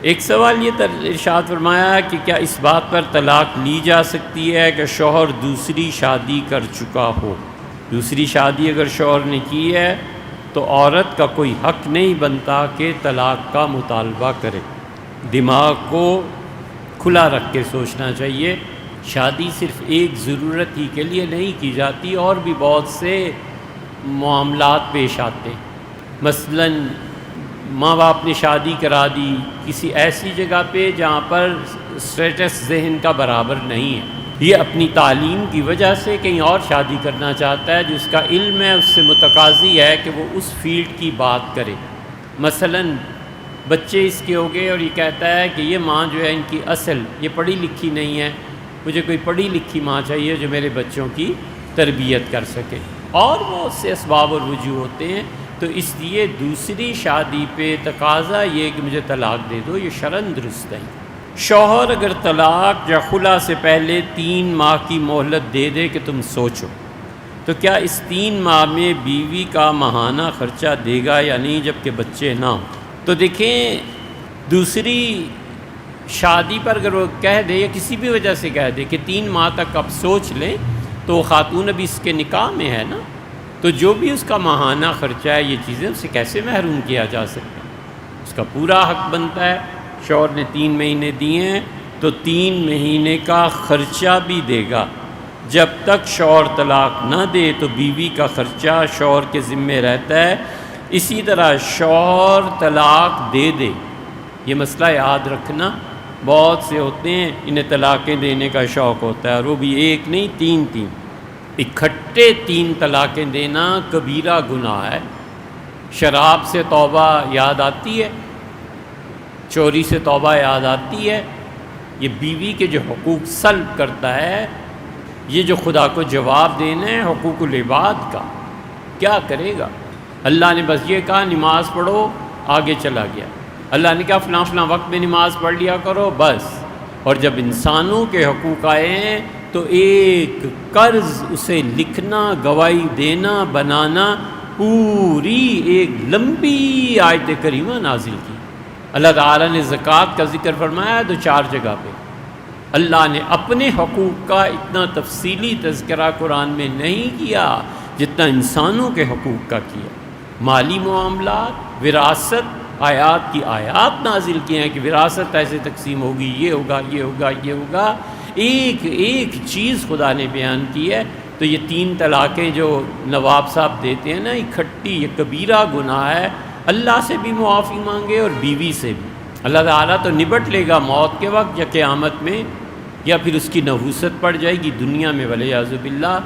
ایک سوال یہ ارشاد فرمایا کہ کیا اس بات پر طلاق لی جا سکتی ہے کہ شوہر دوسری شادی کر چکا ہو؟ دوسری شادی اگر شوہر نے کی ہے تو عورت کا کوئی حق نہیں بنتا کہ طلاق کا مطالبہ کرے۔ دماغ کو کھلا رکھ کے سوچنا چاہیے۔ شادی صرف ایک ضرورت ہی کے لیے نہیں کی جاتی، اور بھی بہت سے معاملات پیش آتے ہیں۔ مثلاً ماں باپ نے شادی کرا دی کسی ایسی جگہ پہ جہاں پر اسٹیٹس ذہن کا برابر نہیں ہے، یہ اپنی تعلیم کی وجہ سے کہیں اور شادی کرنا چاہتا ہے، جس کا علم ہے اس سے متقاضی ہے کہ وہ اس فیلڈ کی بات کرے۔ مثلاً بچے اس کے ہو گئے اور یہ کہتا ہے کہ یہ ماں جو ہے ان کی اصل یہ پڑھی لکھی نہیں ہے، مجھے کوئی پڑھی لکھی ماں چاہیے جو میرے بچوں کی تربیت کر سکے، اور بہت سے اسباب اور وجوہ ہوتے ہیں۔ تو اس لیے دوسری شادی پہ تقاضا یہ کہ مجھے طلاق دے دو، یہ شرعاً درست نہیں۔ شوہر اگر طلاق یا خلا سے پہلے 3 ماہ کی مہلت دے دے کہ تم سوچو، تو کیا اس 3 ماہ میں بیوی کا ماہانہ خرچہ دے گا یا نہیں جبکہ بچے نہ ہوں؟ تو دیکھیں، دوسری شادی پر اگر وہ کہہ دے یا کسی بھی وجہ سے کہہ دے کہ 3 ماہ تک آپ سوچ لیں، تو وہ خاتون ابھی اس کے نکاح میں ہے نا، تو جو بھی اس کا ماہانہ خرچہ ہے یہ چیزیں اسے کیسے محروم کیا جا سکتا ہے؟ اس کا پورا حق بنتا ہے۔ شوہر نے 3 مہینے دیے ہیں تو 3 مہینے کا خرچہ بھی دے گا۔ جب تک شوہر طلاق نہ دے تو بیوی کا خرچہ شوہر کے ذمے رہتا ہے۔ اسی طرح شوہر طلاق دے دے، یہ مسئلہ یاد رکھنا، بہت سے ہوتے ہیں انہیں طلاقیں دینے کا شوق ہوتا ہے، اور وہ بھی ایک نہیں 3 اکٹھے 3 طلاقیں دینا کبیرہ گناہ ہے۔ شراب سے توبہ یاد آتی ہے، چوری سے توبہ یاد آتی ہے، یہ بیوی کے جو حقوق سلب کرتا ہے، یہ جو خدا کو جواب دینا ہے حقوق العباد کا، کیا کرے گا؟ اللہ نے بس یہ کہا نماز پڑھو، آگے چلا گیا۔ اللہ نے کہا فلاں فلاں وقت میں نماز پڑھ لیا کرو، بس۔ اور جب انسانوں کے حقوق آئے ہیں تو ایک قرض اسے لکھنا، گواہی دینا، بنانا، پوری ایک لمبی آیت کریمہ نازل کی۔ اللہ تعالیٰ نے زکوٰۃ کا ذکر فرمایا تو 4 جگہ پہ۔ اللہ نے اپنے حقوق کا اتنا تفصیلی تذکرہ قرآن میں نہیں کیا جتنا انسانوں کے حقوق کا کیا۔ مالی معاملات، وراثت، آیات کی آیات نازل کیے ہیں کہ وراثت ایسے تقسیم ہوگی، یہ ہوگا، یہ ہوگا، یہ ہوگا، ایک ایک چیز خدا نے بیان کی ہے۔ تو یہ 3 طلاقیں جو نواب صاحب دیتے ہیں نا اکٹھی، یہ کبیرہ گناہ ہے۔ اللہ سے بھی معافی مانگے اور بیوی سے بھی۔ اللہ تعالیٰ تو نبٹ لے گا موت کے وقت یا قیامت میں، یا پھر اس کی نحوست پڑ جائے گی دنیا میں ولیعذ باللہ۔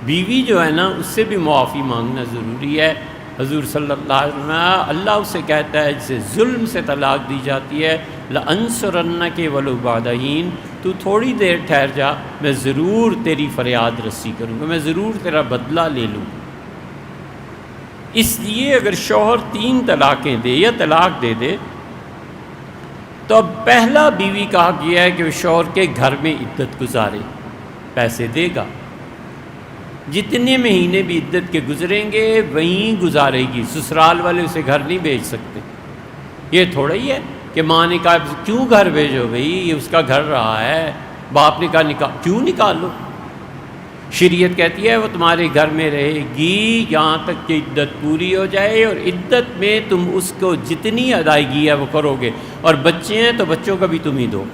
بیوی جو ہے نا اس سے بھی معافی مانگنا ضروری ہے۔ حضور صلی اللہ علیہ وسلم، اللہ اسے کہتا ہے جسے ظلم سے طلاق دی جاتی ہے، لَأَنصُرَنَّكَ وَلَوْ بَعْدَ حِينٍ، تو تھوڑی دیر ٹھہر جا، میں ضرور تیری فریاد رسی کروں گا، میں ضرور تیرا بدلہ لے لوں۔ اس لیے اگر شوہر 3 طلاقیں دے یا طلاق دے دے تو اب پہلا بیوی کا حق یہ ہے کہ وہ شوہر کے گھر میں عدت گزارے، پیسے دے گا، جتنے مہینے بھی عدت کے گزریں گے وہیں گزارے گی، سسرال والے اسے گھر نہیں بھیج سکتے۔ یہ تھوڑا ہی ہے کہ ماں نے کہا کیوں گھر بھیجو بھئی، یہ اس کا گھر رہا ہے، باپ نے کہا کیوں نکالو۔ شریعت کہتی ہے وہ تمہارے گھر میں رہے گی یہاں تک کہ عدت پوری ہو جائے، اور عدت میں تم اس کو جتنی ادائیگی ہے وہ کرو گے، اور بچے ہیں تو بچوں کا بھی تم ہی دو۔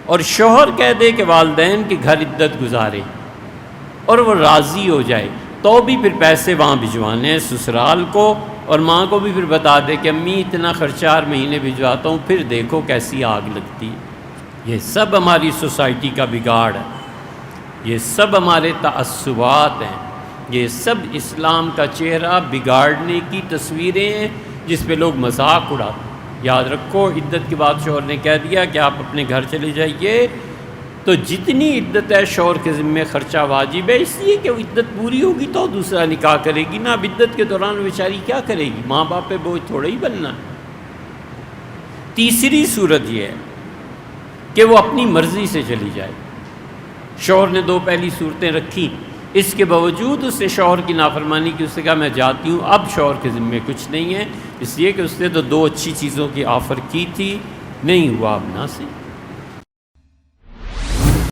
اور شوہر کہہ دے کہ والدین کے گھر عدت گزارے اور وہ راضی ہو جائے تو بھی پھر پیسے وہاں بھجوانے ہیں سسرال کو، اور ماں کو بھی پھر بتا دے کہ امی اتنا خرچہ ہر مہینے بھجواتا ہوں، پھر دیکھو کیسی آگ لگتی ہے۔ یہ سب ہماری سوسائٹی کا بگاڑ ہے، یہ سب ہمارے تعصبات ہیں، یہ سب اسلام کا چہرہ بگاڑنے کی تصویریں ہیں جس پہ لوگ مذاق اڑاتے ہیں۔ یاد رکھو، عدت کے بعد شوہر نے کہہ دیا کہ آپ اپنے گھر چلے جائیے، تو جتنی عدت ہے شوہر کے ذمے خرچہ واجب ہے، اس لیے کہ وہ عدت پوری ہوگی تو دوسرا نکاح کرے گی نا۔ اب عدت کے دوران بیچاری کیا کرے گی؟ ماں باپ پہ بوجھ تھوڑا ہی بننا۔ تیسری صورت یہ ہے کہ وہ اپنی مرضی سے چلی جائے۔ شوہر نے 2 پہلی صورتیں رکھی، اس کے باوجود اس نے شوہر کی نافرمانی کی، اس نے کہا میں جاتی ہوں، اب شوہر کے ذمے کچھ نہیں ہے، اس لیے کہ اس نے تو 2 اچھی چیزوں کی آفر کی تھی، نہیں ہوا اب نہ سے۔